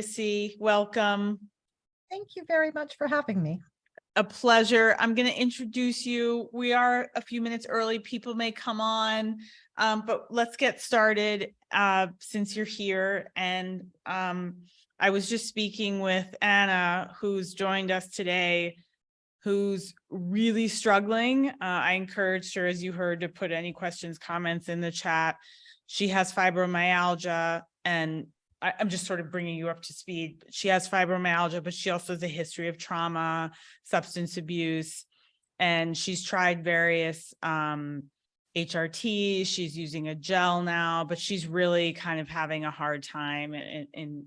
Chrissy, welcome. Thank you very much for having me. A pleasure. I'm going to introduce you. We are a few minutes early. People may come on, but let's get started since you're here. And I was just speaking with Anna, who's joined us today, who's really struggling. I encouraged her, as you heard, to put any questions, comments in the chat. She has fibromyalgia, and I'm just sort of bringing you up to speed. She has fibromyalgia, but she also has a history of trauma, substance abuse, and she's tried various HRTs. She's using a gel now, but she's really kind of having a hard time in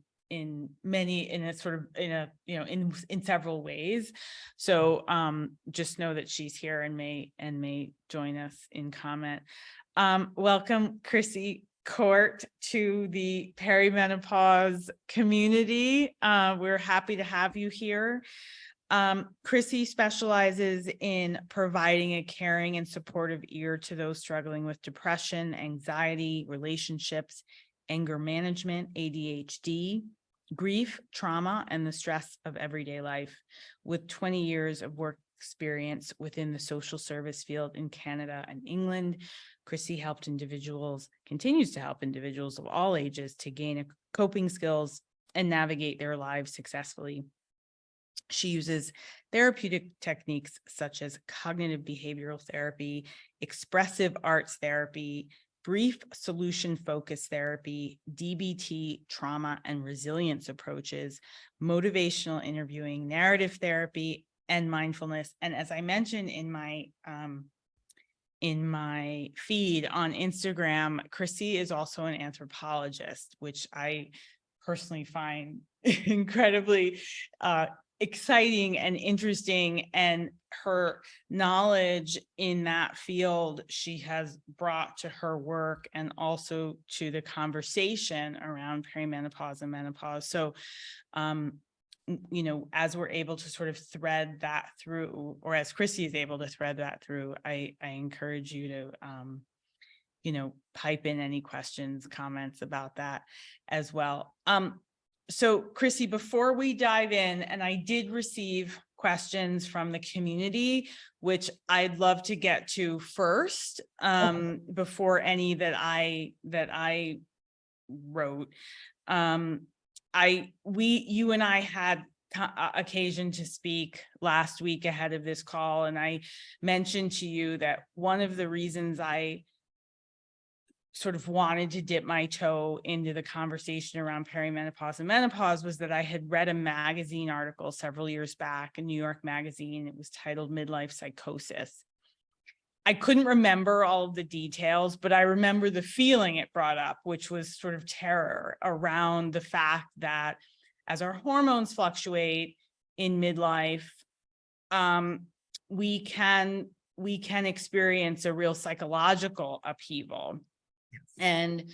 several ways. So just know that she's here and may join us in comment. Welcome, Chrissy Court, to the perimenopause community. We're happy to have you here. Chrissy specializes in providing a caring and supportive ear to those struggling with depression, anxiety, relationships, anger management, ADHD, grief, trauma, and the stress of everyday life. With 20 years of work experience within the social service field in Canada and England, Chrissy continues to help individuals of all ages to gain coping skills and navigate their lives successfully. She uses therapeutic techniques such as cognitive behavioral therapy, expressive arts therapy, brief solution focused therapy, DBT, trauma and resilience approaches, motivational interviewing, narrative therapy, and mindfulness. And as I mentioned in my feed on Instagram, Chrissy is also an anthropologist, which I personally find incredibly exciting and interesting, and her knowledge in that field she has brought to her work and also to the conversation around perimenopause and menopause. So as we're able to sort of thread that through, or as Chrissy is able to thread that through, I encourage you to pipe in any questions, comments about that as well. So Chrissy, before we dive in, and I did receive questions from the community, which I'd love to get to first, before any that I wrote. You and I had occasion to speak last week ahead of this call, and I mentioned to you that one of the reasons I sort of wanted to dip my toe into the conversation around perimenopause and menopause was that I had read a magazine article several years back, a New York magazine. It was titled Midlife Psychosis. I couldn't remember all of the details, but I remember the feeling it brought up, which was sort of terror around the fact that as our hormones fluctuate in midlife, we can experience a real psychological upheaval. And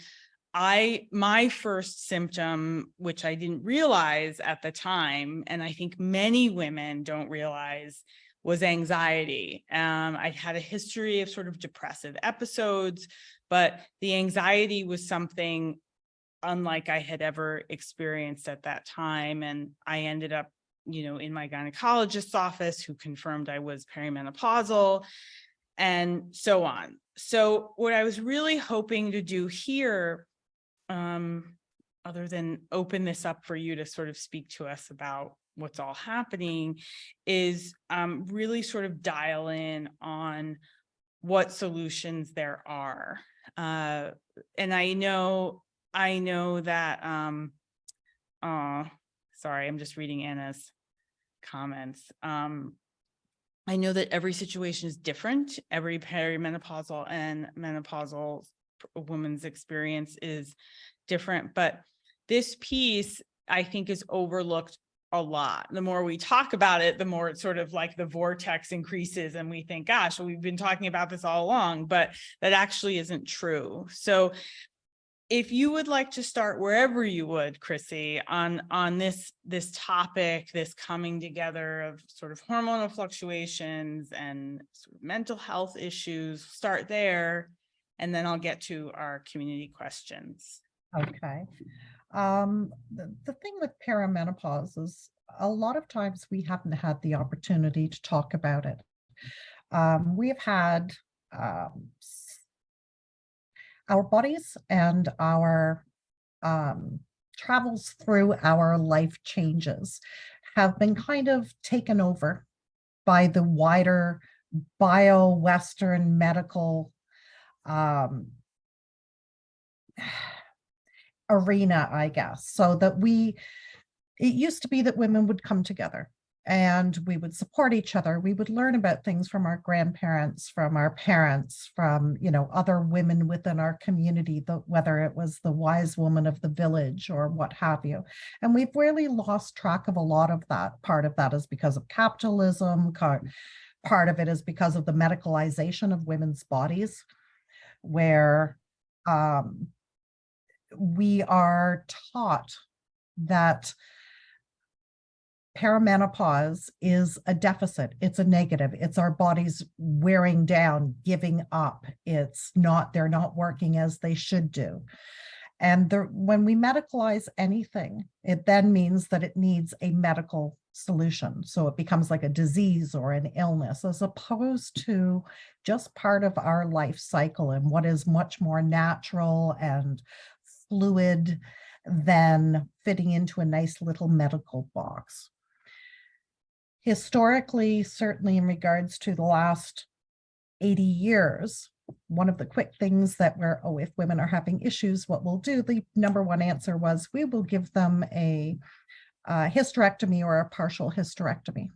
my first symptom, which I didn't realize at the time, and I think many women don't realize, was anxiety. I had a history of sort of depressive episodes, but the anxiety was something unlike I had ever experienced at that time. And I ended up, in my gynecologist's office, who confirmed I was perimenopausal, and so on. So what I was really hoping to do here, other than open this up for you to sort of speak to us about what's all happening, is really sort of dial in on what solutions there are. And I know that, sorry, I'm just reading Anna's comments. I know that every situation is different. Every perimenopausal and menopausal woman's experience is different, but this piece I think is overlooked a lot. The more we talk about it, the more it's sort of like the vortex increases and we think, gosh, well, we've been talking about this all along, but that actually isn't true. So if you would like to start wherever you would, Chrissy, on this topic, this coming together of sort of hormonal fluctuations and sort of mental health issues, start there, and then I'll get to our community questions. Okay. The thing with perimenopause is a lot of times we haven't had the opportunity to talk about it. We have had our bodies and our travels through our life changes have been kind of taken over by the wider bio-Western medical arena, I guess. So that it used to be that women would come together and we would support each other. We would learn about things from our grandparents, from our parents, from, other women within our community, whether it was the wise woman of the village or what have you. And we've really lost track of a lot of that. Part of that is because of capitalism. Part of it is because of the medicalization of women's bodies, where we are taught that perimenopause is a deficit. It's a negative. It's our bodies wearing down, giving up. They're not working as they should do. And when we medicalize anything, it then means that it needs a medical solution. So it becomes like a disease or an illness, as opposed to just part of our life cycle and what is much more natural and fluid than fitting into a nice little medical box. Historically, certainly in regards to the last 80 years, one of the quick things that if women are having issues, what we'll do, the number one answer was we will give them a hysterectomy or a partial hysterectomy.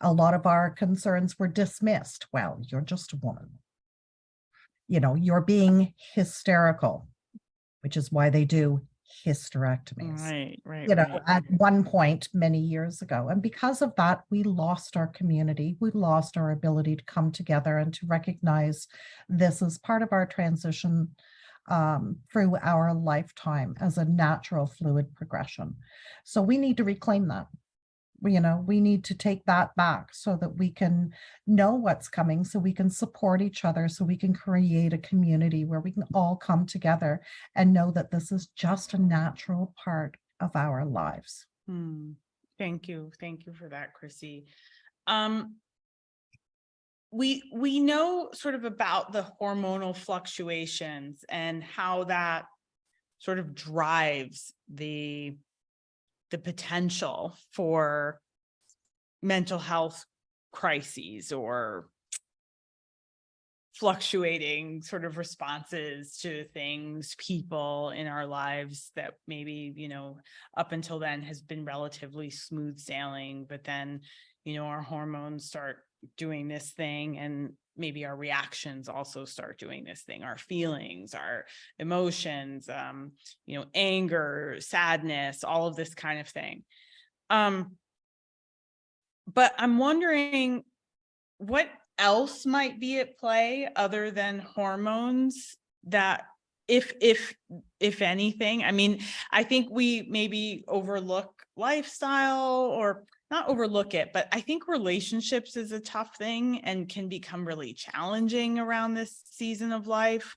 A lot of our concerns were dismissed. Well, you're just a woman. You're being hysterical, which is why they do hysterectomies. Right. At one point many years ago. And because of that, we lost our community. We lost our ability to come together and to recognize this as part of our transition through our lifetime as a natural fluid progression. So we need to reclaim that. We need to take that back so that we can know what's coming, so we can support each other, so we can create a community where we can all come together and know that this is just a natural part of our lives. Thank you for that, Chrissy. We know sort of about the hormonal fluctuations and how that sort of drives the potential for mental health crises or fluctuating sort of responses to things, people in our lives that maybe, up until then has been relatively smooth sailing, but then, our hormones start doing this thing, and maybe our reactions also start doing this thing, our feelings, our emotions, anger, sadness, all of this kind of thing. But I'm wondering what else might be at play other than hormones, that if anything. I mean, I think we maybe overlook lifestyle, or not overlook it, but I think relationships is a tough thing and can become really challenging around this season of life.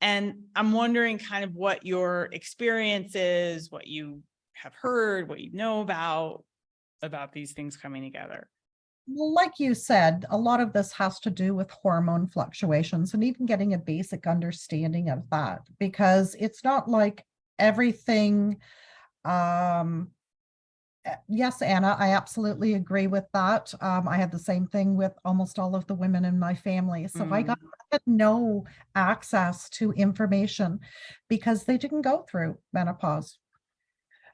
And I'm wondering kind of what your experience is, what you have heard, what you know about these things coming together. Well, like you said, a lot of this has to do with hormone fluctuations and even getting a basic understanding of that, because it's not like everything. Yes, Anna, I absolutely agree with that. I had the same thing with almost all of the women in my family. So I had no access to information because they didn't go through menopause.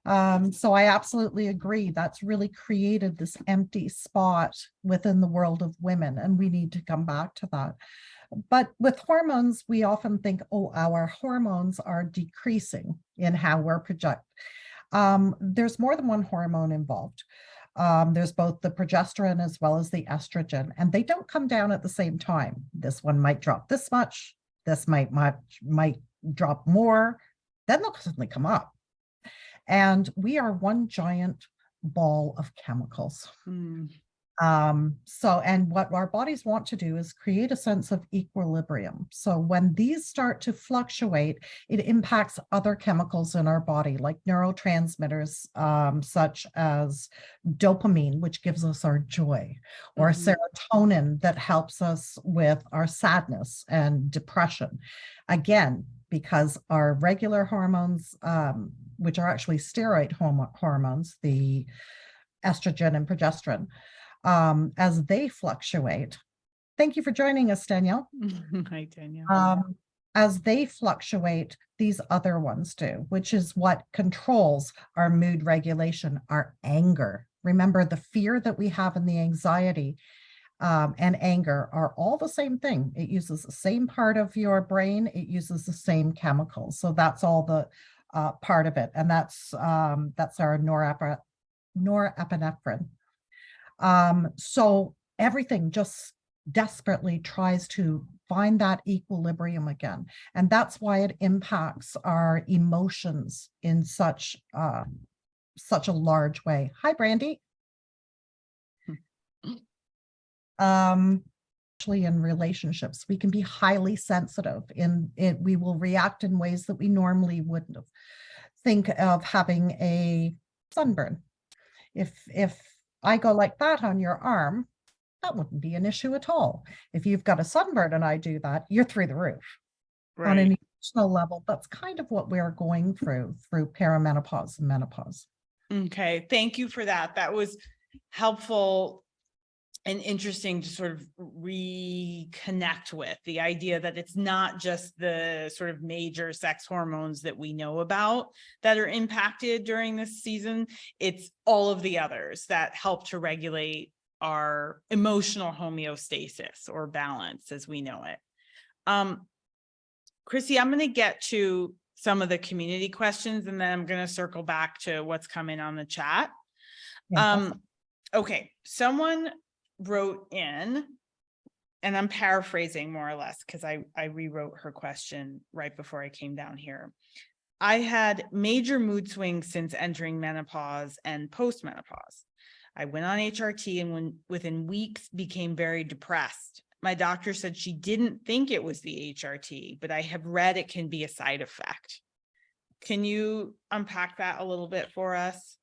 So I absolutely agree. That's really created this empty spot within the world of women, and we need to come back to that. But with hormones, we often think, oh, our hormones are decreasing in how we're projected. There's more than one hormone involved. There's both the progesterone as well as the estrogen, and they don't come down at the same time. This one might drop this much, this might drop more, then they'll suddenly come up. And we are one giant ball of chemicals. And what our bodies want to do is create a sense of equilibrium. So when these start to fluctuate, it impacts other chemicals in our body, like neurotransmitters, such as dopamine, which gives us our joy, or serotonin that helps us with our sadness and depression. Again, because our regular hormones, which are actually steroid hormones, the estrogen and progesterone, as they fluctuate. Thank you for joining us, Danielle. Hi, Danielle. As they fluctuate, these other ones do, which is what controls our mood regulation, our anger. Remember, the fear that we have and the anxiety and anger are all the same thing. It uses the same part of your brain. It uses the same chemicals. So that's all the part of it. And that's our norepinephrine. So everything just desperately tries to find that equilibrium again. And that's why it impacts our emotions in such a large way. Hi, Brandy. Actually, in relationships, we can be highly sensitive in it. We will react in ways that we normally wouldn't have. Think of having a sunburn. If I go like that on your arm, that wouldn't be an issue at all. If you've got a sunburn and I do that, you're through the roof. Right. On an emotional level, that's kind of what we're going through perimenopause and menopause. Okay, thank you for that. That was helpful and interesting to sort of reconnect with the idea that it's not just the sort of major sex hormones that we know about that are impacted during this season. It's all of the others that help to regulate our emotional homeostasis or balance as we know it. Chrissy, I'm going to get to some of the community questions and then I'm going to circle back to what's coming on the chat. Okay, someone wrote in, and I'm paraphrasing more or less because I rewrote her question right before I came down here. I had major mood swings since entering menopause and postmenopause. I went on HRT and within weeks became very depressed. My doctor said she didn't think it was the HRT, but I have read it can be a side effect. Can you unpack that a little bit for us?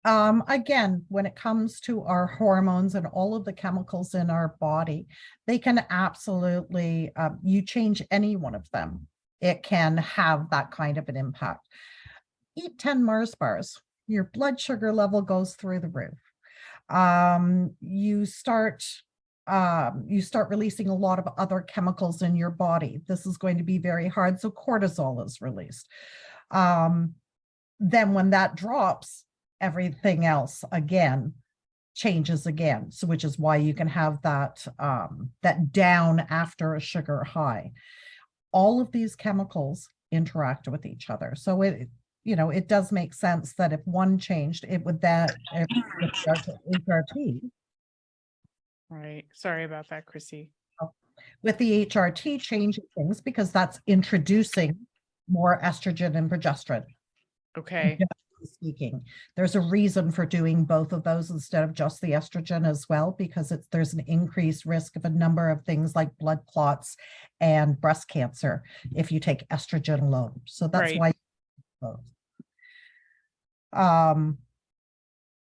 Again, when it comes to our hormones and all of the chemicals in our body, they can absolutely, you change any one of them, it can have that kind of an impact. Eat 10 Mars bars, your blood sugar level goes through the roof. You start releasing a lot of other chemicals in your body. This is going to be very hard. So cortisol is released. Then when that drops, everything else again changes again. So which is why you can have that that down after a sugar high. All of these chemicals interact with each other. So it does make sense that if one changed, it would that HRT. Right. Sorry about that, Chrissy. With the HRT changing things because that's introducing more estrogen and progesterone. Okay. Speaking, there's a reason for doing both of those instead of just the estrogen as well, because there's an increased risk of a number of things like blood clots and breast cancer if you take estrogen alone. So that's why both.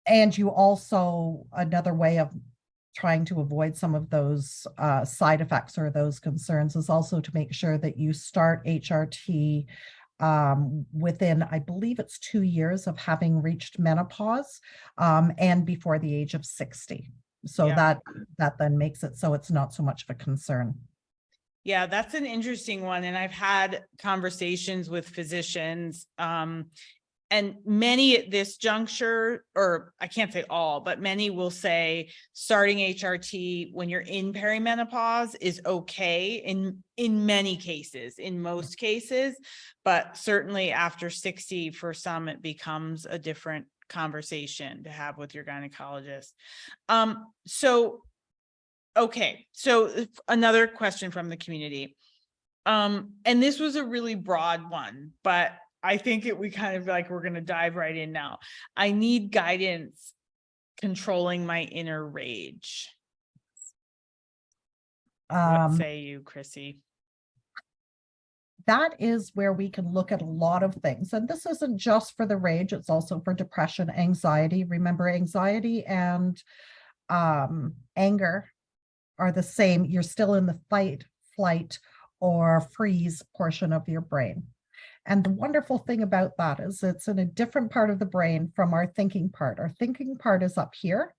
And you also, another way of trying to avoid some of those side effects or those concerns is also to make sure that you start HRT within, I believe it's 2 years of having reached menopause, and before the age of 60. So that then makes it so it's not so much of a concern. Yeah, that's an interesting one. And I've had conversations with physicians, and many at this juncture, or I can't say all, but many will say starting HRT when you're in perimenopause is okay in many cases, in most cases, but certainly after 60, for some, it becomes a different conversation to have with your gynecologist. Okay, so another question from the community. And this was a really broad one, but I think we kind of like, we're going to dive right in now. I need guidance controlling my inner rage. What say you, Chrissy? That is where we can look at a lot of things. And this isn't just for the rage, it's also for depression, anxiety. Remember, anxiety and anger are the same. You're still in the fight, flight, or freeze portion of your brain. And the wonderful thing about that is it's in a different part of the brain from our thinking part. Our thinking part is up here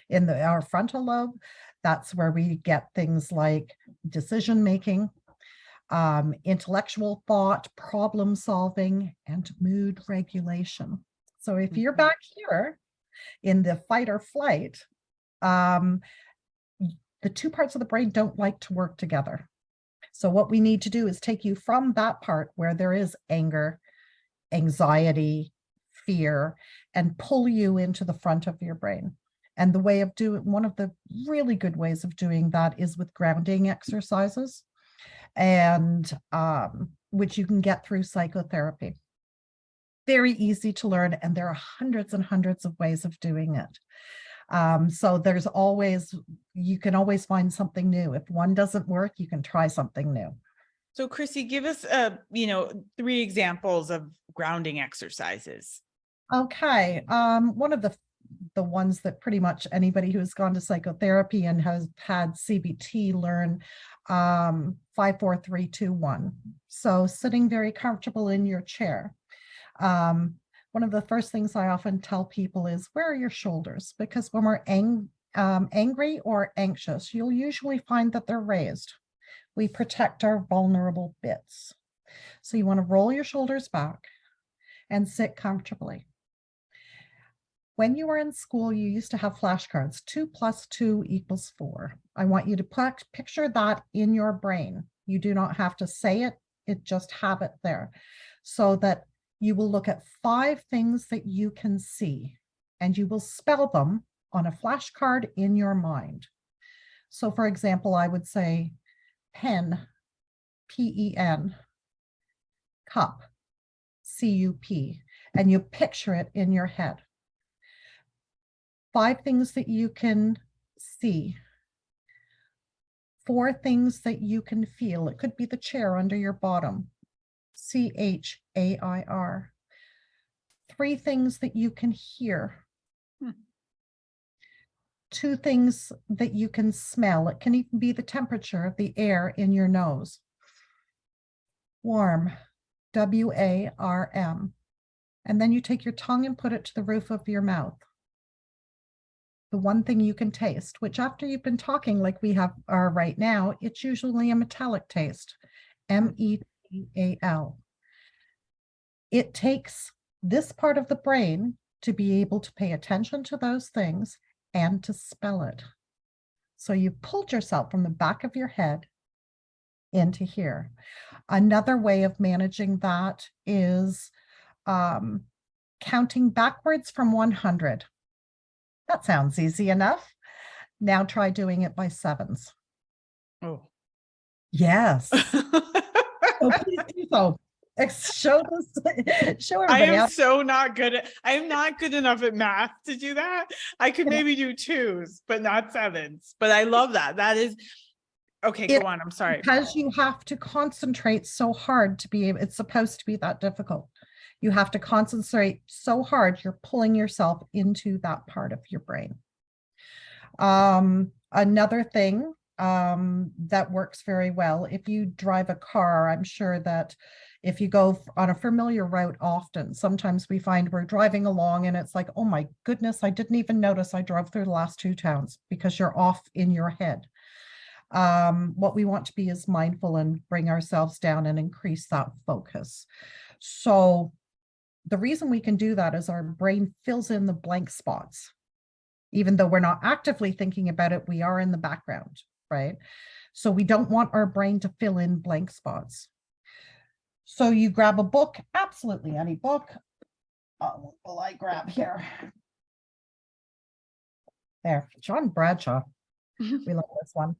in our frontal lobe. That's where we get things like decision making, intellectual thought, problem solving, and mood regulation. So if you're back here in the fight or flight, the two parts of the brain don't like to work together. So what we need to do is take you from that part where there is anger, anxiety, fear, and pull you into the front of your brain. And the way of doing, one of the really good ways of doing that is with grounding exercises, and which you can get through psychotherapy. Very easy to learn, and there are hundreds and hundreds of ways of doing it. So there's always, you can always find something new. If one doesn't work, you can try something new. So Chrissy, give us 3 examples of grounding exercises. Okay. One of the ones that pretty much anybody who's gone to psychotherapy and has had CBT learn, 5, 4, 3, 2, 1. So sitting very comfortable in your chair. One of the first things I often tell people is, where are your shoulders? Because when we're angry or anxious, you'll usually find that they're raised. We protect our vulnerable bits. So you want to roll your shoulders back and sit comfortably. When you were in school, you used to have flashcards, 2 + 2 = 4. I want you to picture that in your brain. You do not have to say it, just have it there, so that you will look at 5 things that you can see, and you will spell them on a flashcard in your mind. So for example, I would say pen, P-E-N, cup, C-U-P, and you picture it in your head. 5 things that you can see. 4 things that you can feel. It could be the chair under your bottom, C-H-A-I-R. 3 things that you can hear. 2 things that you can smell. It can even be the temperature of the air in your nose. Warm, W-A-R-M. And then you take your tongue and put it to the roof of your mouth. The one thing you can taste, which after you've been talking like we are right now, it's usually a metallic taste, M-E-T-A-L. It takes this part of the brain to be able to pay attention to those things and to spell it. So you pulled yourself from the back of your head into here. Another way of managing that is counting backwards from 100. That sounds easy enough. Now try doing it by 7s. Oh. Yes. Oh, please do so. Show everybody. I am so not good at, I'm not good enough at math to do that. I could maybe do 2s, but not 7s. But I love that. That is, okay, go on. I'm sorry. Because you have to concentrate so hard to be able, it's supposed to be that difficult. You have to concentrate so hard, you're pulling yourself into that part of your brain. Another thing that works very well, if you drive a car, I'm sure that if you go on a familiar route often, sometimes we find we're driving along and it's like, oh my goodness, I didn't even notice I drove through the last 2 towns, because you're off in your head. What we want to be is mindful and bring ourselves down and increase that focus. So the reason we can do that is our brain fills in the blank spots. Even though we're not actively thinking about it, we are in the background, right? So we don't want our brain to fill in blank spots. So you grab a book, absolutely any book. What will I grab here? There, John Bradshaw. We love this one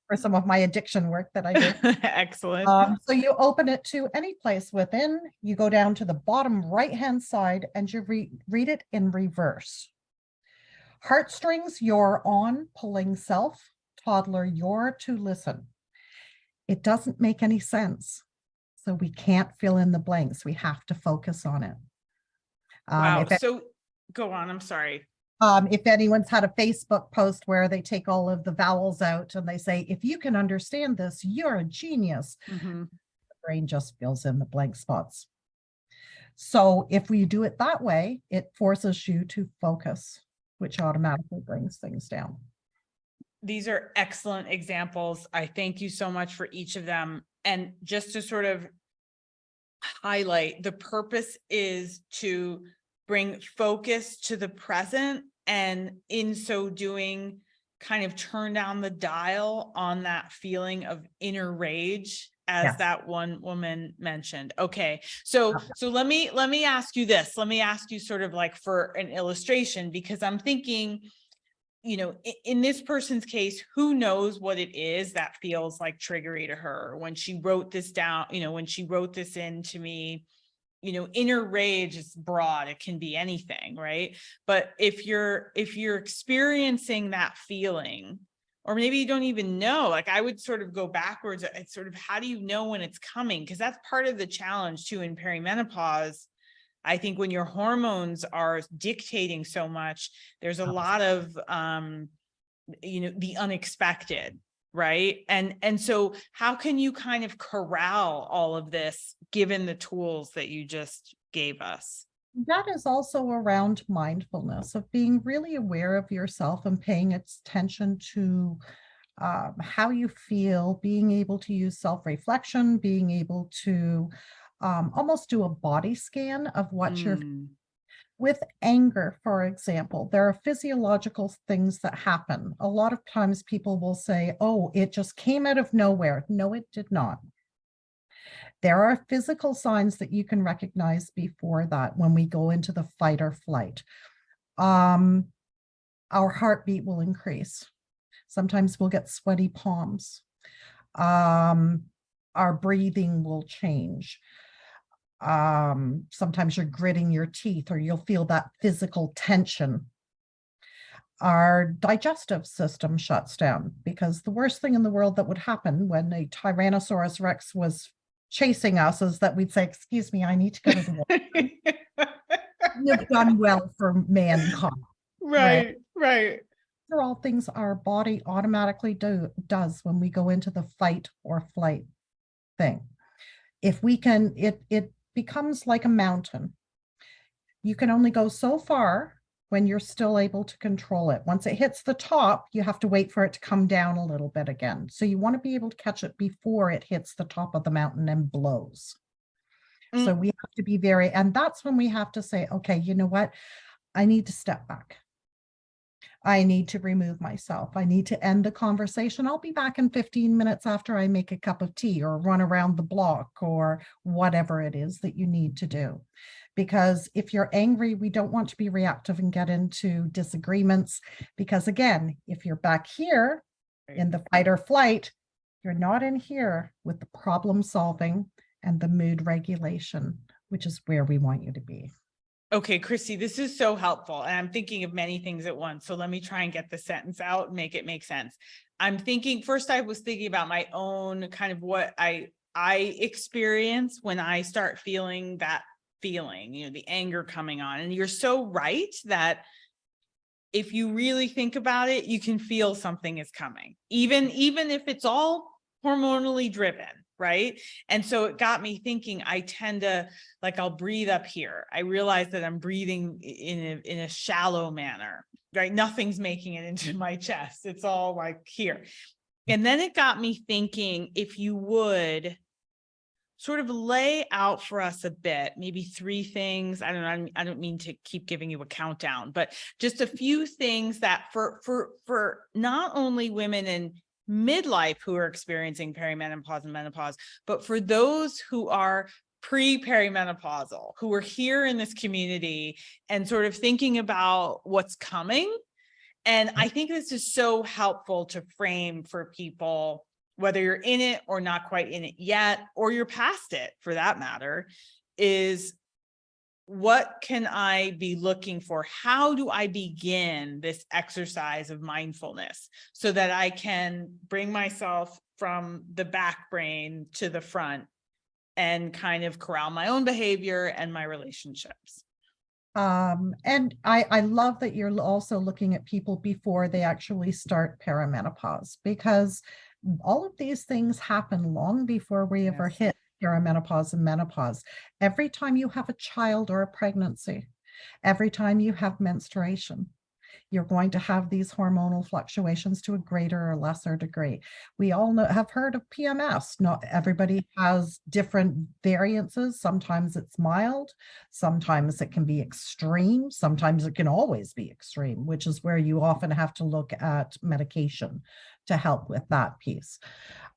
for some of my addiction work that I do. Excellent. So you open it to any place within, you go down to the bottom right-hand side and you read it in reverse. Heartstrings, you're on, pulling self. Toddler, you're to listen. It doesn't make any sense. So we can't fill in the blanks. We have to focus on it. Wow. So go on. I'm sorry. If anyone's had a Facebook post where they take all of the vowels out and they say, if you can understand this, you're a genius. Mm-hmm. The brain just fills in the blank spots. So if we do it that way, it forces you to focus, which automatically brings things down. These are excellent examples. I thank you so much for each of them. And just to sort of highlight, the purpose is to bring focus to the present, and in so doing, kind of turn down the dial on that feeling of inner rage, as Yes. that one woman mentioned. Okay, so let me ask you this. Let me ask you sort of like for an illustration, because I'm thinking, you know, in this person's case, who knows what it is that feels like triggery to her when she wrote this down, you know, when she wrote this in to me. You know, inner rage is broad, it can be anything, right? But if you're experiencing that feeling, or maybe you don't even know, like I would sort of go backwards. It's sort of, how do you know when it's coming? Because that's part of the challenge too in perimenopause. I think when your hormones are dictating so much, there's a lot of you know, the unexpected, right? And so how can you kind of corral all of this given the tools that you just gave us? That is also around mindfulness, of being really aware of yourself and paying attention to how you feel, being able to use self-reflection, being able to almost do a body scan of what you're. With anger, for example, there are physiological things that happen. A lot of times people will say, oh, it just came out of nowhere. No, it did not. There are physical signs that you can recognize before that when we go into the fight or flight. Our heartbeat will increase. Sometimes we'll get sweaty palms. Our breathing will change. Sometimes you're gritting your teeth, or you'll feel that physical tension. Our digestive system shuts down, because the worst thing in the world that would happen when a Tyrannosaurus Rex was chasing us is that we'd say, excuse me, I need to go to the washroom. You've done well for mankind. Right. These are all things our body automatically does when we go into the fight or flight thing. If we can, it becomes like a mountain. You can only go so far when you're still able to control it. Once it hits the top, you have to wait for it to come down a little bit again. So you want to be able to catch it before it hits the top of the mountain and blows. So we have to be very, and that's when we have to say, okay, you know what? I need to step back. I need to remove myself. I need to end the conversation. I'll be back in 15 minutes after I make a cup of tea or run around the block or whatever it is that you need to do. Because if you're angry, we don't want to be reactive and get into disagreements. Because again, if you're back here in the fight or flight, you're not in here with the problem solving and the mood regulation, which is where we want you to be. Okay, Chrissy, this is so helpful. And I'm thinking of many things at once. So let me try and get the sentence out and make it make sense. I'm thinking, first, I was thinking about my own kind of what I experience when I start feeling that feeling, you know, the anger coming on. And you're so right that if you really think about it, you can feel something is coming, even if it's all hormonally driven. Right. And so it got me thinking, I tend to, like, I'll breathe up here. I realize that I'm breathing in a shallow manner, right? Nothing's making it into my chest. It's all like here. And then it got me thinking, if you would sort of lay out for us a bit, maybe 3 things. I don't mean to keep giving you a countdown, but just a few things that for not only women in midlife who are experiencing perimenopause and menopause, but for those who are pre-perimenopausal, who are here in this community and sort of thinking about what's coming. And I think this is so helpful to frame for people, whether you're in it or not quite in it yet, or you're past it for that matter, is what can I be looking for? How do I begin this exercise of mindfulness so that I can bring myself from the back brain to the front and kind of corral my own behavior and my relationships? And I love that you're also looking at people before they actually start perimenopause, because all of these things happen long before we ever Yes. hit perimenopause and menopause. Every time you have a child or a pregnancy, every time you have menstruation, you're going to have these hormonal fluctuations to a greater or lesser degree. We all have heard of PMS. Not everybody has different variances. Sometimes it's mild, sometimes it can be extreme, sometimes it can always be extreme, which is where you often have to look at medication to help with that piece.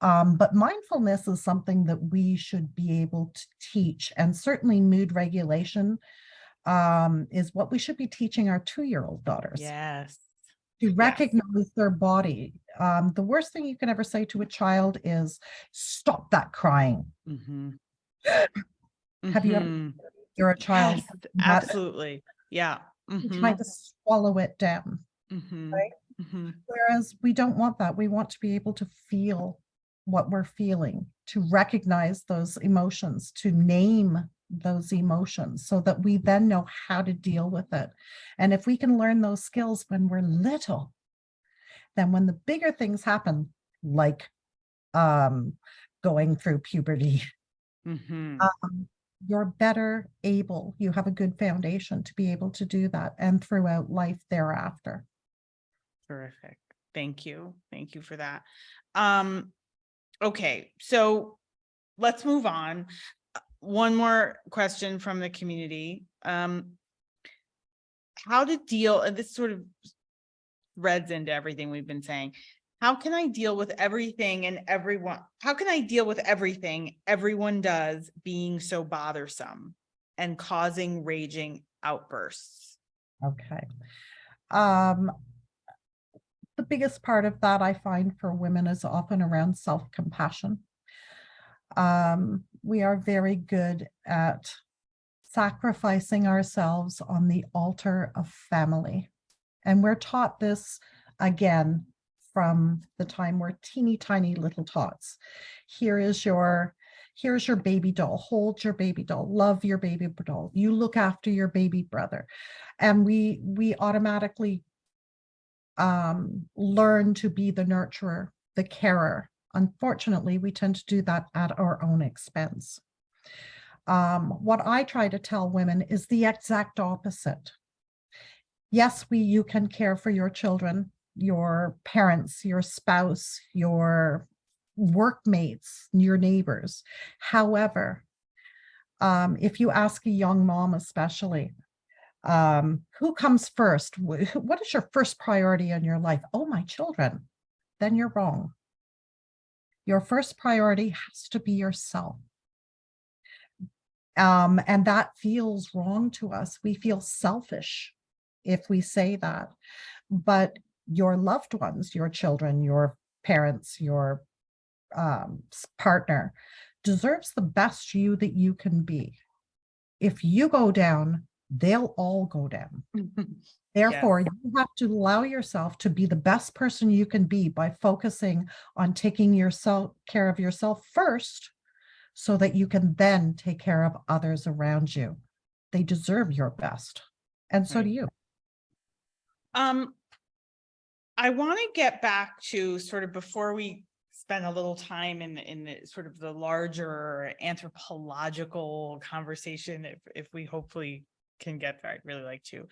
But mindfulness is something that we should be able to teach, and certainly mood regulation is what we should be teaching our 2-year-old daughters, Yes. to Yes. recognize their body. The worst thing you can ever say to a child is, stop that crying. Mm-hmm. Have you ever, Mm-hmm. you're a child, Yes, that absolutely. Yeah. you're Mm-hmm. trying to swallow it down, Mm-hmm. right? Mm-hmm. Whereas we don't want that. We want to be able to feel what we're feeling, to recognize those emotions, to name those emotions so that we then know how to deal with it. And if we can learn those skills when we're little, then when the bigger things happen, like um, going through puberty, Mm-hmm. um, you're better able, you have a good foundation to be able to do that, and throughout life thereafter. Terrific. Thank you. Thank you for that. Okay, so let's move on. One more question from the community. How to deal, and this sort of threads into everything we've been saying. How can I deal with everything and everyone? How can I deal with everything everyone does being so bothersome and causing raging outbursts? Okay. Um, the biggest part of that I find for women is often around self-compassion. We are very good at sacrificing ourselves on the altar of family. And we're taught this again from the time we're teeny tiny little tots. Here is your here's your baby doll. Hold your baby doll. Love your baby doll. You look after your baby brother. And we automatically learn to be the nurturer, the carer. Unfortunately, we tend to do that at our own expense. What I try to tell women is the exact opposite. Yes, you can care for your children, your parents, your spouse, your workmates, your neighbors. However, if you ask a young mom, especially, who comes first? What is your first priority in your life? Oh, my children. Then you're wrong. Your first priority has to be yourself. And that feels wrong to us. We feel selfish if we say that. But your loved ones, your children, your parents, your partner deserves the best you that you can be. If you go down, they'll all go down. Yes. Therefore, you have to allow yourself to be the best person you can be by focusing on taking care of yourself first, so that you can then take care of others around you. They deserve your best. And so do Right. you. I want to get back to sort of, before we spend a little time in the sort of the larger anthropological conversation, if we hopefully can get there. I'd really like to.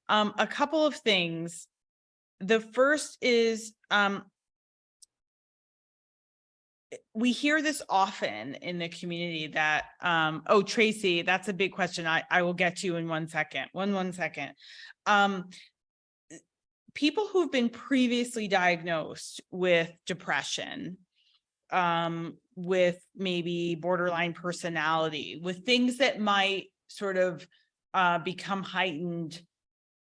A couple of things. The first is, we hear this often in the community that, oh, Tracy, that's a big question. I will get to you in 1 second. One second. People who've been previously diagnosed with depression, with maybe borderline personality, with things that might sort of become heightened,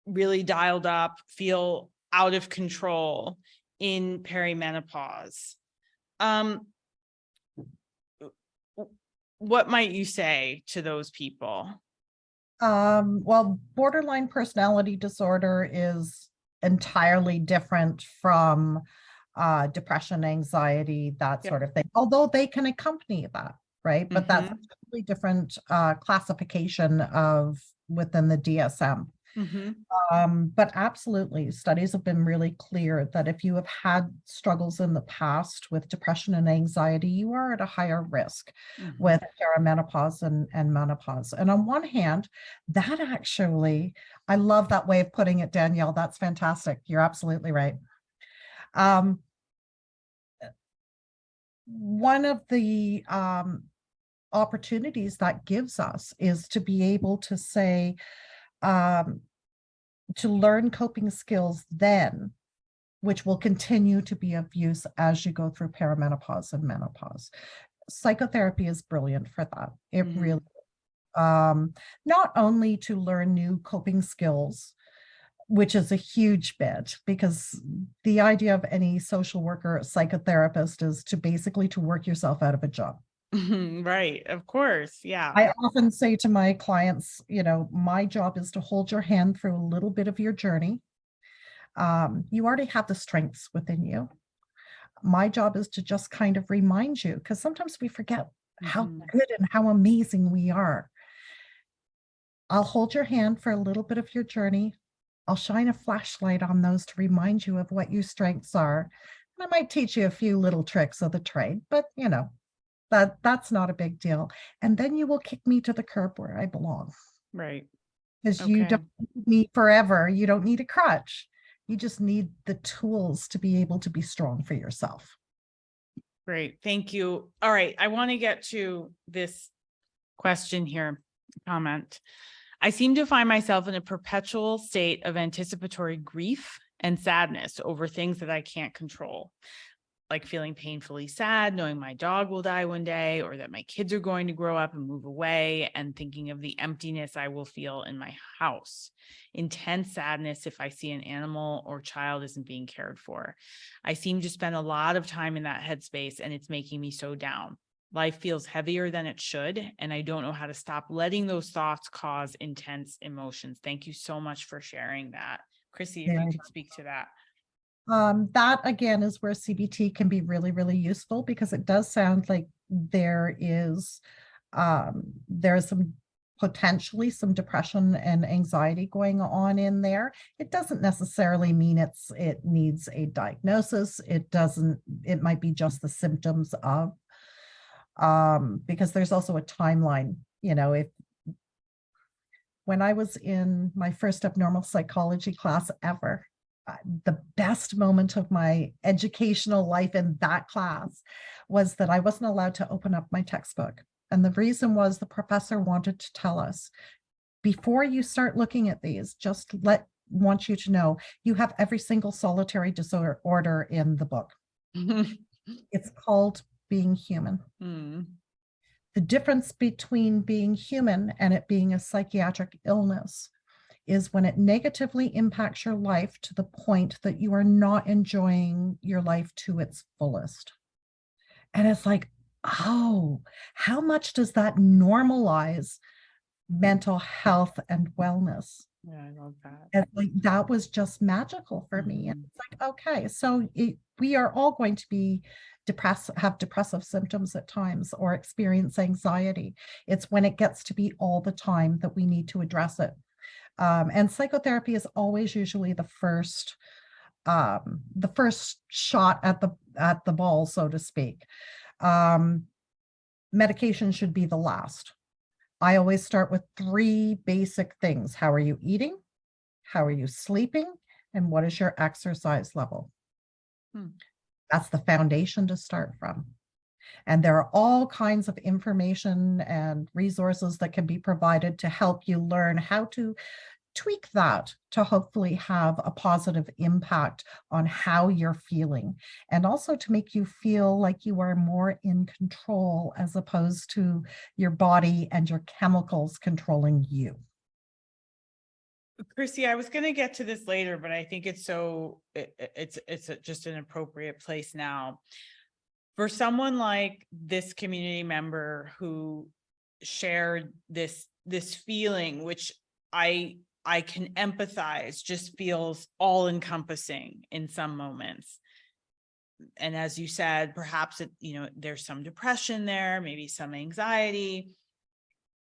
really dialed up, feel out of control in perimenopause. What might you say to those people? Well, borderline personality disorder is entirely different from depression, anxiety, that Yep. sort of thing, although they can accompany that, right? But that's a Mm-hmm. totally different classification of within the DSM. Mm-hmm. But absolutely, studies have been really clear that if you have had struggles in the past with depression and anxiety, you are at a higher risk Mm-hmm. with perimenopause and menopause. And on one hand, that actually, I love that way of putting it, Danielle. That's fantastic. You're absolutely right. Um, One of the opportunities that gives us is to be able to say, um, to learn coping skills then, which will continue to be of use as you go through perimenopause and menopause. Psychotherapy is brilliant for that. It Mm-hmm. really, not only to learn new coping skills, which is a huge bit, because the idea of any social worker or psychotherapist is to basically to work yourself out of a job. Right. Of course. Yeah. I often say to my clients, my job is to hold your hand through a little bit of your journey. You already have the strengths within you. My job is to just kind of remind you, because sometimes we forget how Mm-hmm. good and how amazing we are. I'll hold your hand for a little bit of your journey. I'll shine a flashlight on those to remind you of what your strengths are. And I might teach you a few little tricks of the trade, but that's not a big deal. And then you will kick me to the curb where I belong, Right. because you Okay. don't need me forever. You don't need a crutch. You just need the tools to be able to be strong for yourself. Great. Thank you. All right. I want to get to this question here, comment. I seem to find myself in a perpetual state of anticipatory grief and sadness over things that I can't control, like feeling painfully sad, knowing my dog will die one day, or that my kids are going to grow up and move away, and thinking of the emptiness I will feel in my house. Intense sadness if I see an animal or child isn't being cared for. I seem to spend a lot of time in that headspace, and it's making me so down. Life feels heavier than it should, and I don't know how to stop letting those thoughts cause intense emotions. Thank you so much for sharing that. Chrissy, if you Very could speak to that. That again is where CBT can be really, really useful, because it does sound like there's some potentially some depression and anxiety going on in there. It doesn't necessarily mean it needs a diagnosis. It might be just the symptoms of, because there's also a timeline. If when I was in my first abnormal psychology class ever, the best moment of my educational life in that class was that I wasn't allowed to open up my textbook. And the reason was the professor wanted to tell us, before you start looking at these, want you to know you have every single solitary disorder in the book. It's called being human. Mm. The difference between being human and it being a psychiatric illness is when it negatively impacts your life to the point that you are not enjoying your life to its fullest. And it's like, oh, how much does that normalize mental health and wellness? Yeah, I love that. And like that was just magical for me. And Mhm. it's like, okay, so we are all going to be depressed, have depressive symptoms at times, or experience anxiety. It's when it gets to be all the time that we need to address it. And psychotherapy is always usually the first shot at the ball, so to speak. Um, Medication should be the last. I always start with three basic things. How are you eating? How are you sleeping? And what is your exercise level? Hmm. That's the foundation to start from. And there are all kinds of information and resources that can be provided to help you learn how to tweak that to hopefully have a positive impact on how you're feeling, and also to make you feel like you are more in control as opposed to your body and your chemicals controlling you. Chrissy, I was going to get to this later, but I think it's just an appropriate place now. For someone like this community member who shared this this feeling, which I can empathize, just feels all encompassing in some moments. And as you said, perhaps there's some depression there, maybe some anxiety.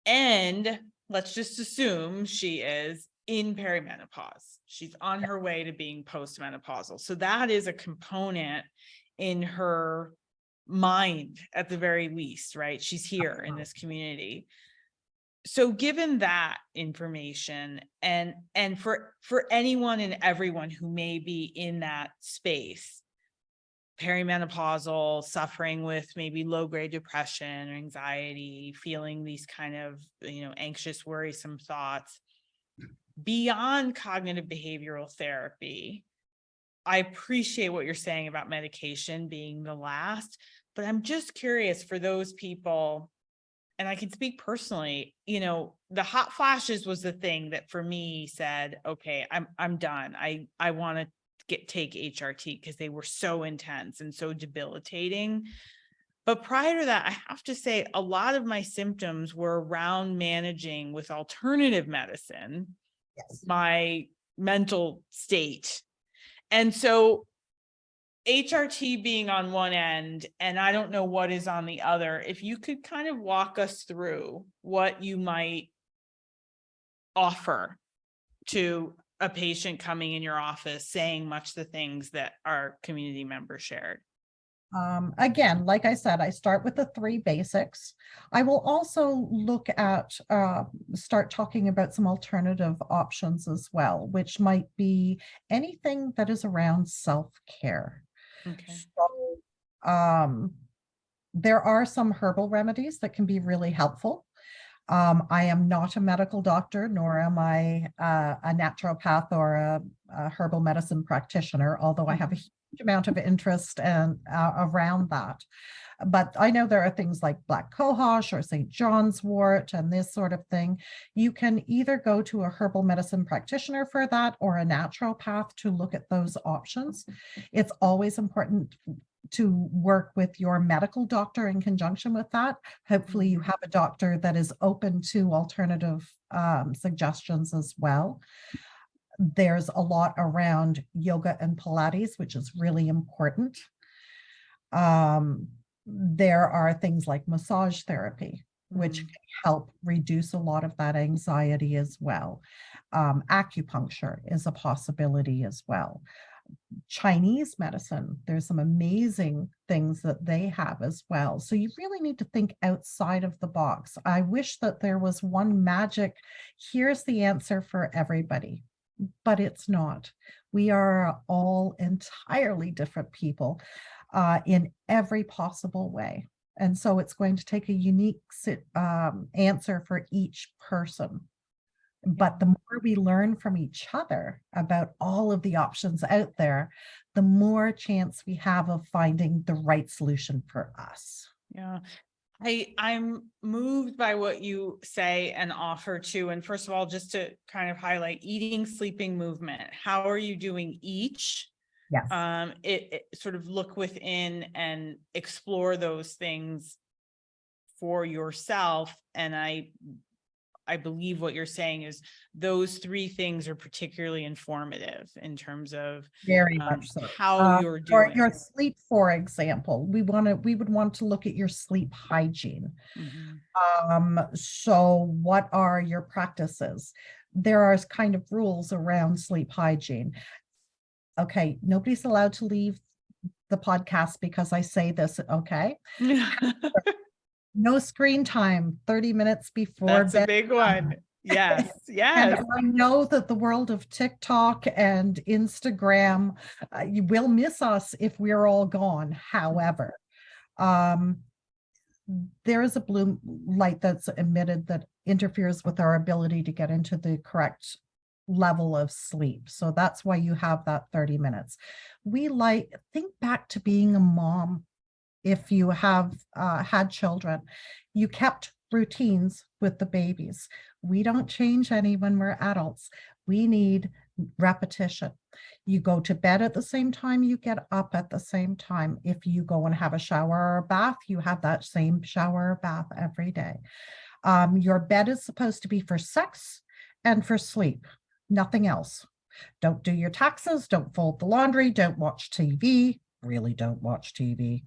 And let's just assume she is in perimenopause. She's on her way to being postmenopausal. So that is a component in her mind at the very least, right? She's here in this community. So given that information, and for anyone and everyone who may be in that space, perimenopausal, suffering with maybe low-grade depression or anxiety, feeling these kind of, anxious, worrisome thoughts, beyond cognitive behavioral therapy, I appreciate what you're saying about medication being the last, but I'm just curious for those people, and I can speak personally, the hot flashes was the thing that for me said, okay, I'm done. I want to take HRT because they were so intense and so debilitating. But prior to that, I have to say a lot of my symptoms were around managing with alternative medicine, my mental state. And so HRT being on one end, and I don't know what is on the other, if you could kind of walk us through what you might offer to a patient coming in your office saying much the things that our community members shared. Again, like I said, I start with the three basics. I will also look at, start talking about some alternative options as well, which might be anything that is around self-care. Okay. So, there are some herbal remedies that can be really helpful. I am not a medical doctor, nor am I a naturopath or a herbal medicine practitioner, although I have a huge amount of interest and around that. But I know there are things like black cohosh or St. John's wort and this sort of thing. You can either go to a herbal medicine practitioner for that or a naturopath to look at those options. It's always important to work with your medical doctor in conjunction with that. Hopefully you have a doctor that is open to alternative suggestions as well. There's a lot around yoga and Pilates, which is really important. There are things like massage therapy, which can help reduce a lot of that anxiety as well. Acupuncture is a possibility as well. Chinese medicine, there's some amazing things that they have as well. So you really need to think outside of the box. I wish that there was one magic, here's the answer for everybody, but it's not. We are all entirely different people in every possible way. And so it's going to take a unique answer for each person. But the more we learn from each other about all of the options out there, the more chance we have of finding the right solution for us. Yeah. I'm moved by what you say and offer too. And first of all, just to kind of highlight eating, sleeping, movement. How are you doing each? Yes. It sort of look within and explore those things for yourself. And I believe what you're saying is those three things are particularly informative in terms of very much so. How you're doing. Your sleep, for example, we would want to look at your sleep hygiene. So what are your practices? There are kind of rules around sleep hygiene. Okay, nobody's allowed to leave the podcast because I say this, okay? No screen time 30 minutes before That's bed. a big one. Yes, yes. And I know that the world of TikTok and Instagram, you will miss us if we're all gone. However, there is a blue light that's emitted that interferes with our ability to get into the correct level of sleep. So that's why you have that 30 minutes. Think back to being a mom. If you have had children, you kept routines with the babies. We don't change any when we're adults. We need repetition. You go to bed at the same time, you get up at the same time. If you go and have a shower or a bath, you have that same shower or bath every day. Your bed is supposed to be for sex and for sleep, nothing else. Don't do your taxes, don't fold the laundry, don't watch TV, really don't watch TV.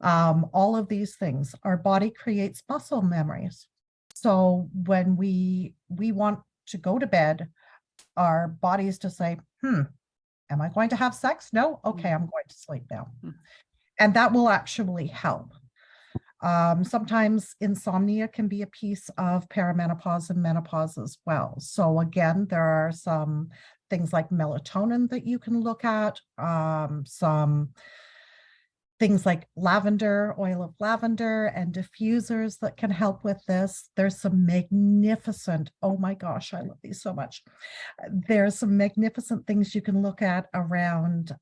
All of these things, our body creates muscle memories. So when we want to go to bed, our bodies to say, am I going to have sex? No? Okay, I'm going to sleep now. And that will actually help. Sometimes insomnia can be a piece of perimenopause and menopause as well. So again, there are some things like melatonin that you can look at, some things like lavender, oil of lavender, and diffusers that can help with this. There's some magnificent, oh my gosh, I love these so much. There's some magnificent things you can look at around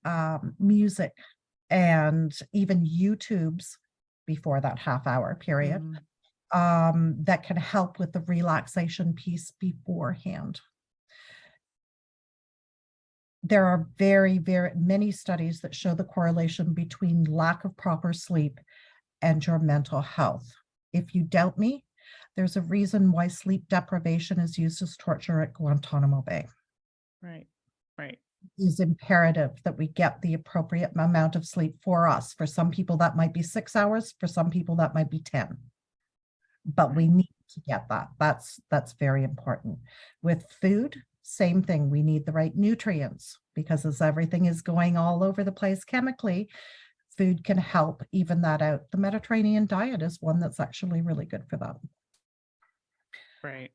music and even YouTube's before that half-hour period, that can help with the relaxation piece beforehand. There are very, very many studies that show the correlation between lack of proper sleep and your mental health. If you doubt me, there's a reason why sleep deprivation is used as torture at Guantanamo Bay. Right. It is imperative that we get the appropriate amount of sleep for us. For some people, that might be 6 hours. For some people, that might be 10. But we need to get that. That's very important. With food, same thing. We need the right nutrients, because as everything is going all over the place chemically, food can help even that out. The Mediterranean diet is one that's actually really good for that. Right.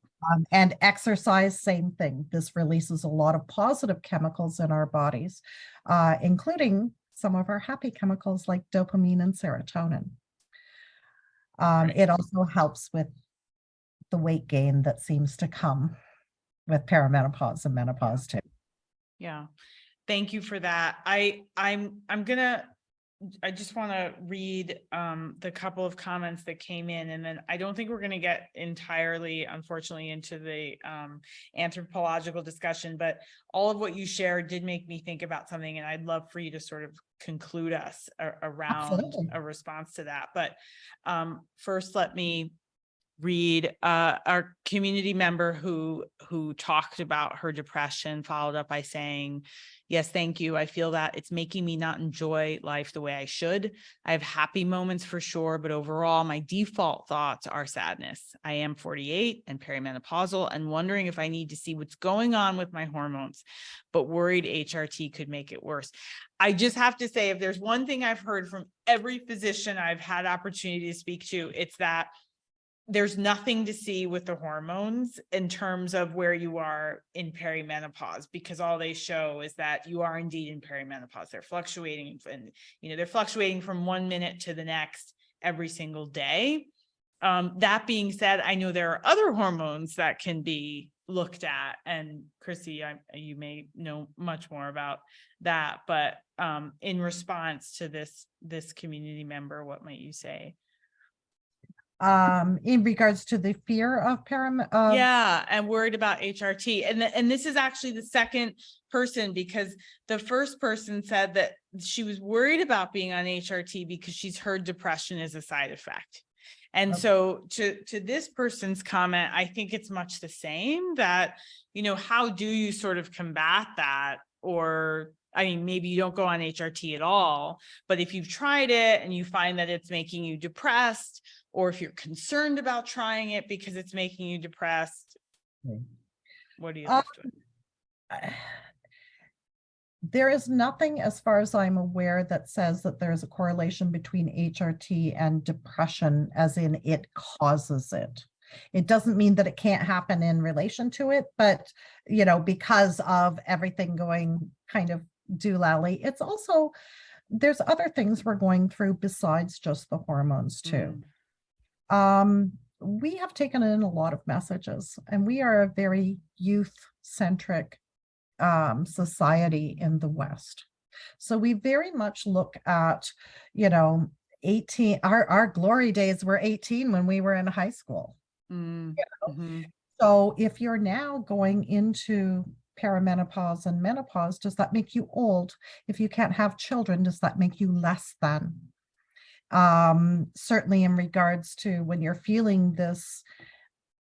And exercise, same thing. This releases a lot of positive chemicals in our bodies, including some of our happy chemicals like dopamine and serotonin. It also helps with the weight gain that seems to come with perimenopause and menopause too. Yeah. Thank you for that. I just want to read the couple of comments that came in, and then I don't think we're going to get entirely, unfortunately, into the anthropological discussion, but all of what you shared did make me think about something, and I'd love for you to sort of conclude us around Absolutely. a response to that. But first, let me read our community member who talked about her depression, followed up by saying, yes, thank you. I feel that it's making me not enjoy life the way I should. I have happy moments for sure, but overall my default thoughts are sadness. I am 48 and perimenopausal and wondering if I need to see what's going on with my hormones, but worried HRT could make it worse. I just have to say, if there's one thing I've heard from every physician I've had opportunity to speak to, it's that there's nothing to see with the hormones in terms of where you are in perimenopause, because all they show is that you are indeed in perimenopause. They're fluctuating, and they're fluctuating from 1 minute to the next every single day. That being said, I know there are other hormones that can be looked at, and Chrissy, you may know much more about that, but in response to this community member, what might you say? In regards to the fear of yeah, and worried about HRT, and this is actually the second person, because the first person said that she was worried about being on HRT because she's heard depression is a side effect. And so to this person's comment, I think it's much the same, that how do you sort of combat that? Or I mean, maybe you don't go on HRT at all, but if you've tried it and you find that it's making you depressed, or if you're concerned about trying it because it's making you depressed, what are you left with? There is nothing, as far as I'm aware, that says that there's a correlation between HRT and depression, as in it causes it. It doesn't mean that it can't happen in relation to it, but because of everything going kind of doolally, it's also, there's other things we're going through besides just the hormones too. We have taken in a lot of messages, and we are a very youth-centric society in the West. So we very much look at, 18, our glory days were 18 when we were in high school. So if you're now going into perimenopause and menopause, does that make you old? If you can't have children, does that make you less than? Certainly in regards to when you're feeling this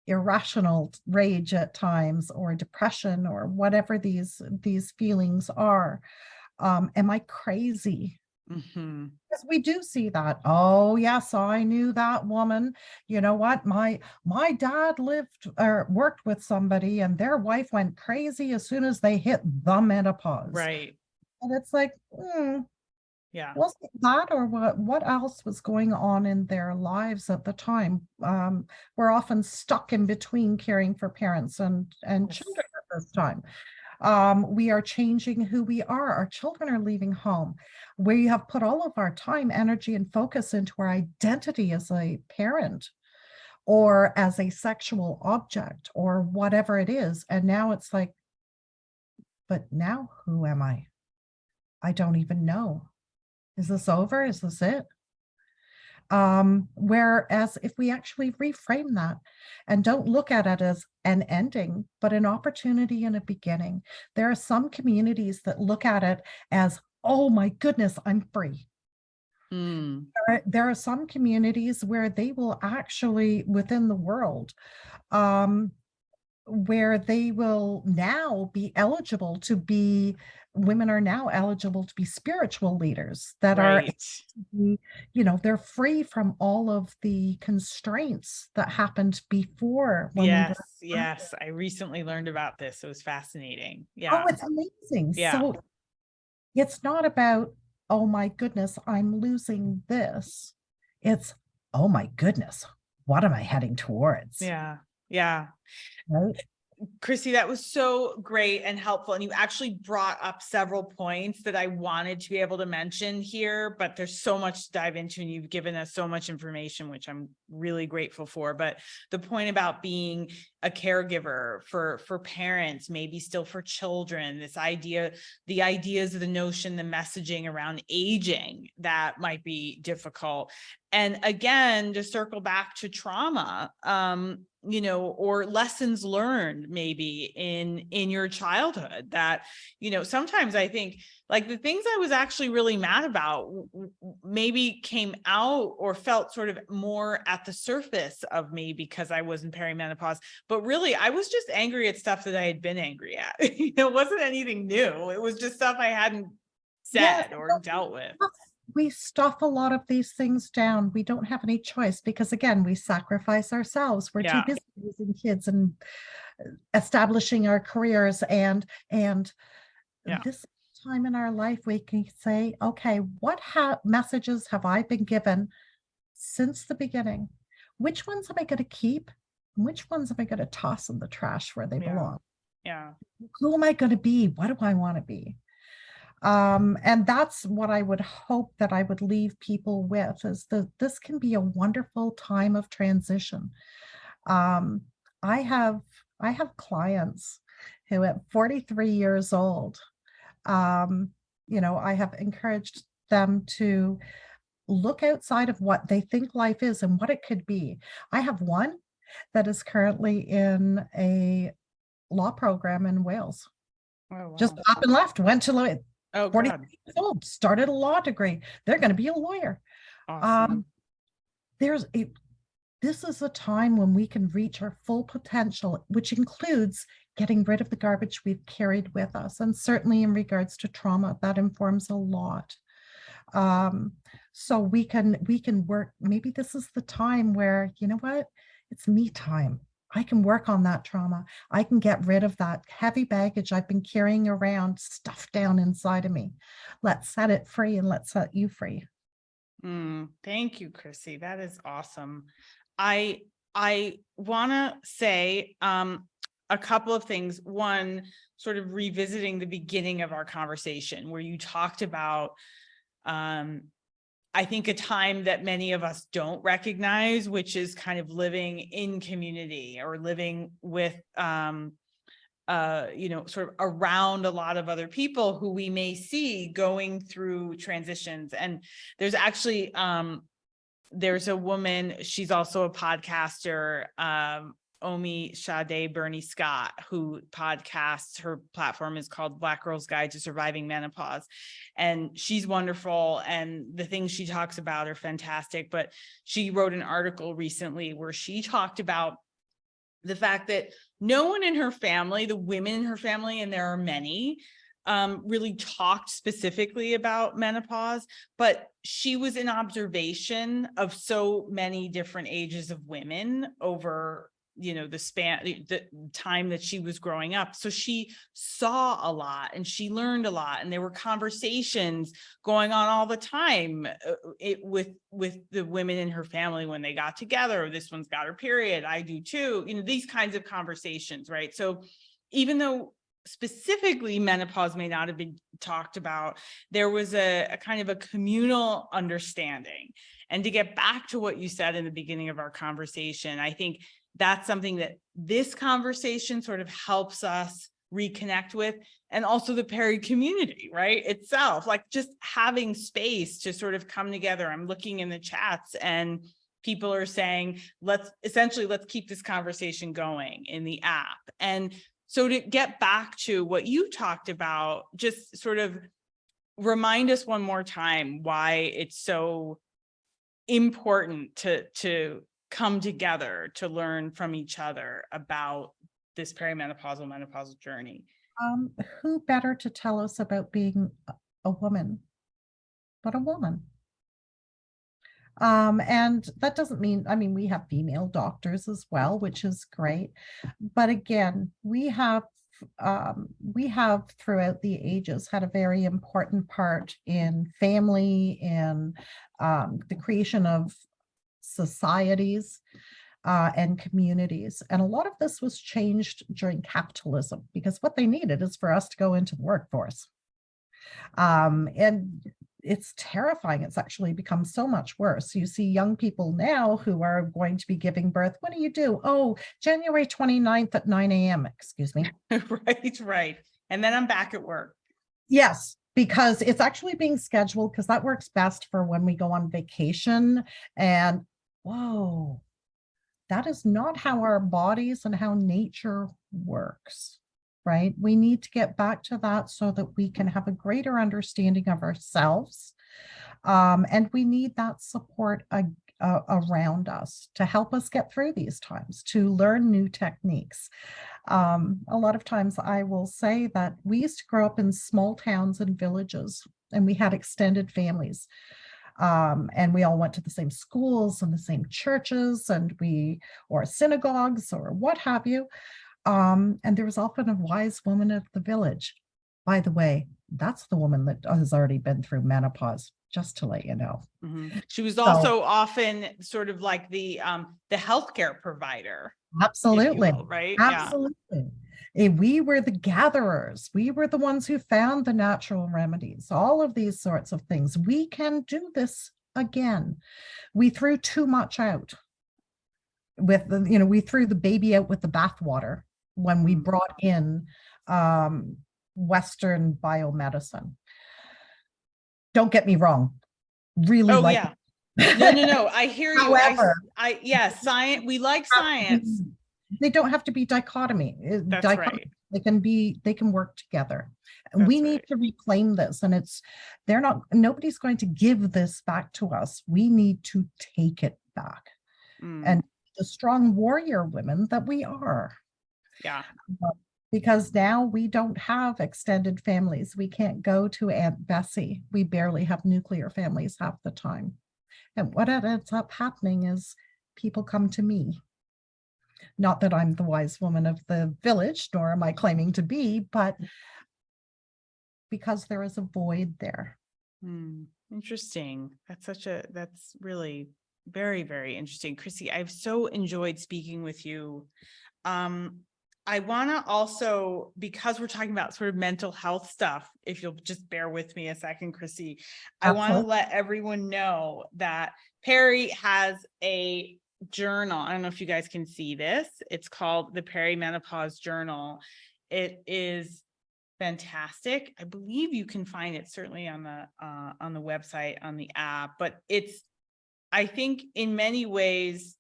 irrational rage at times, or depression, or whatever these feelings are. Am I crazy? Mm-hmm. Because we do see that. Oh, yes, I knew that woman. You know what? My dad lived or worked with somebody, and their wife went crazy as soon as they hit the menopause. Right. And it's like, Yeah. was it that, or what else was going on in their lives at the time? We're often stuck in between caring for parents and Yes. children at this time. We are changing who we are. Our children are leaving home. We have put all of our time, energy, and focus into our identity as a parent or as a sexual object or whatever it is. And now it's like, but now who am I? I don't even know. Is this over? Is this it? Whereas if we actually reframe that and don't look at it as an ending, but an opportunity and a beginning, there are some communities that look at it as, oh my goodness, I'm free. Mm. There are some communities where they will actually, within the world, um, where they will now be eligible to be, women are now eligible to be spiritual leaders that are, Right. they're free from all of the constraints that happened before when we Yes. were. Yes. I recently learned about this. It was fascinating. Oh, Yeah. it's amazing. Yeah. So it's not about, oh my goodness, I'm losing this. It's, oh my goodness, what am I heading towards? Yeah. Yeah. Right? Chrissy, that was so great and helpful. And you actually brought up several points that I wanted to be able to mention here, but there's so much to dive into and you've given us so much information, which I'm really grateful for. But the point about being a caregiver for parents, maybe still for children, this idea, the ideas of the notion, the messaging around aging that might be difficult. And again, to circle back to trauma, or lessons learned maybe in your childhood that, sometimes I think like the things I was actually really mad about maybe came out or felt sort of more at the surface of me because I was in perimenopause, but really I was just angry at stuff that I had been angry at. It wasn't anything new. It was just stuff I hadn't Yes, said or dealt with. we stuff a lot of these things down. We don't have any choice because, again, we sacrifice ourselves. We're too Yeah. busy raising kids and establishing our careers, and Yeah. this time in our life we can say, okay, what messages have I been given since the beginning? Which ones am I going to keep? And which ones am I going to toss in the trash where they Yeah. belong? Yeah. Who am I going to be? What do I want to be? And that's what I would hope that I would leave people with, is that this can be a wonderful time of transition. Um, I have I have clients who at 43 years old, um, I have encouraged them to look outside of what they think life is and what it could be. I have one that is currently in a law program in Wales. Oh, Just wow. up and left, went to Oh, 43 God. years old, started a law degree. They're going to be a lawyer. Um, Awesome. there's a This is a time when we can reach our full potential, which includes getting rid of the garbage we've carried with us. And certainly in regards to trauma, that informs a lot. Um, so we can work. Maybe this is the time where, you know what, it's me time. I can work on that trauma. I can get rid of that heavy baggage I've been carrying around, stuffed down inside of me. Let's set it free, and let's set you free. Thank you, Chrissy. That is awesome. I want to say a couple of things. One, sort of revisiting the beginning of our conversation where you talked about I think a time that many of us don't recognize, which is kind of living in community or living with sort of around a lot of other people who we may see going through transitions. And there's actually there's a woman, she's also a podcaster, Omi Sade Bernie Scott, who podcasts, her platform is called Black Girl's Guide to Surviving Menopause. And she's wonderful. And the things she talks about are fantastic. But she wrote an article recently where she talked about the fact that no one in her family, the women in her family, and there are many, really talked specifically about menopause, but she was in observation of so many different ages of women over, the span, the time that she was growing up. So she saw a lot and she learned a lot, and there were conversations going on all the time with the women in her family when they got together. This one's got her period, I do too, these kinds of conversations, right? So even though specifically menopause may not have been talked about, there was a kind of a communal understanding. And to get back to what you said in the beginning of our conversation, I think that's something that this conversation sort of helps us reconnect with, and also the Peri community, right, itself, like just having space to sort of come together. I'm looking in the chats and people are saying, let's keep this conversation going in the app. And so to get back to what you talked about, just sort of remind us one more time why it's so important to come together to learn from each other about this perimenopausal menopausal journey. Who better to tell us about being a woman but a woman? And that doesn't mean, we have female doctors as well, which is great. But again, we have throughout the ages had a very important part in family, in the creation of societies and communities. And a lot of this was changed during capitalism, because what they needed is for us to go into the workforce. And it's terrifying. It's actually become so much worse. You see young people now who are going to be giving birth. What do you do? Oh, January 29th at 9 a.m. Excuse me. Right. And then I'm back at work. Yes, because it's actually being scheduled, because that works best for when we go on vacation. And whoa, that is not how our bodies and how nature works. Right? We need to get back to that so that we can have a greater understanding of ourselves. And we need that support around us to help us get through these times, to learn new techniques. A lot of times I will say that we used to grow up in small towns and villages, and we had extended families. And we all went to the same schools and the same churches, or synagogues or what have you. And there was often a wise woman of the village. By the way, that's the woman that has already been through menopause, just to let you know. Mm-hmm. She was also often sort of like the healthcare provider. Absolutely. Will, right? Absolutely. Yeah. We were the gatherers. We were the ones who found the natural remedies, all of these sorts of things. We can do this again. We threw too much out. We threw the baby out with the bathwater when we brought in Western biomedicine. Don't get me wrong. Really like. Yeah. No. I hear you. However, science. We like science. They don't have to be dichotomy. That's right. They can work together. And we need to reclaim this. And nobody's going to give this back to us. We need to take it back. And the strong warrior women that we are. Yeah. Because now we don't have extended families. We can't go to Aunt Bessie. We barely have nuclear families half the time. And what ends up happening is people come to me. Not that I'm the wise woman of the village, nor am I claiming to be, but because there is a void there. Interesting. That's really very, very interesting. Chrissy, I've so enjoyed speaking with you. I want to also, because we're talking about sort of mental health stuff, if you'll just bear with me a second, Chrissy, I want to let everyone know that Peri has a journal. I don't know if you guys can see this. It's called the Perimenopause Journal. It is fantastic. I believe you can find it certainly on the website, on the app, but it's, I think in many ways,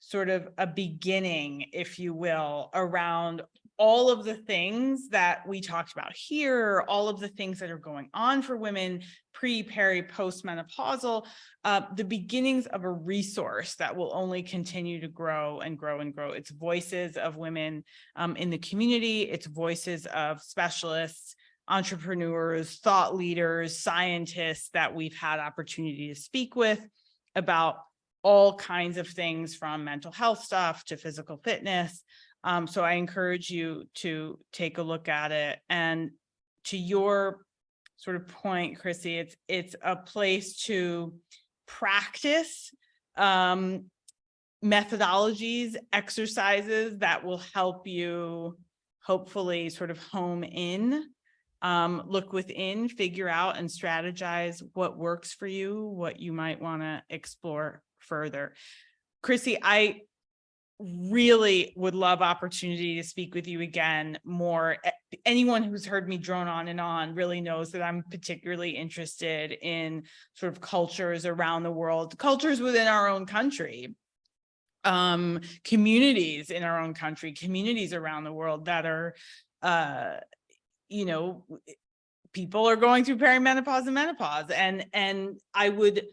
sort of a beginning, if you will, around all of the things that we talked about here, all of the things that are going on for women pre, peri, postmenopausal, the beginnings of a resource that will only continue to grow and grow and grow. It's voices of women in the community, it's voices of specialists, entrepreneurs, thought leaders, scientists that we've had opportunity to speak with about all kinds of things, from mental health stuff to physical fitness. So I encourage you to take a look at it. And to your sort of point, Chrissy, it's a place to practice methodologies, exercises that will help you hopefully sort of home in, look within, figure out and strategize what works for you, what you might want to explore further. Chrissy, I really would love opportunity to speak with you again more. Anyone who's heard me drone on and on really knows that I'm particularly interested in sort of cultures around the world, cultures within our own country, communities in our own country, communities around the world that are, you know, people are going through perimenopause and menopause. And I would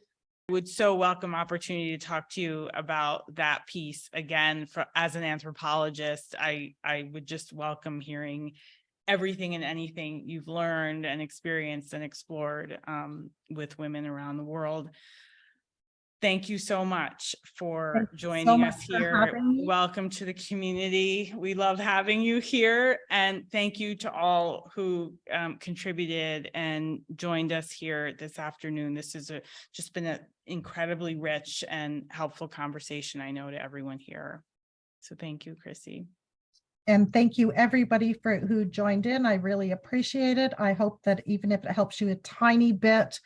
so welcome opportunity to talk to you about that piece again. As an anthropologist, I would just welcome hearing everything and anything you've learned and experienced and explored with women around the world. Thank you so much for joining us here. Welcome to the community. We love having you here. And thank you to all who contributed and joined us here this afternoon. This has just been an incredibly rich and helpful conversation, I know, to everyone here. So thank you, Chrissy. And thank you everybody who joined in. I really appreciate it. I hope that even if it helps you a tiny bit,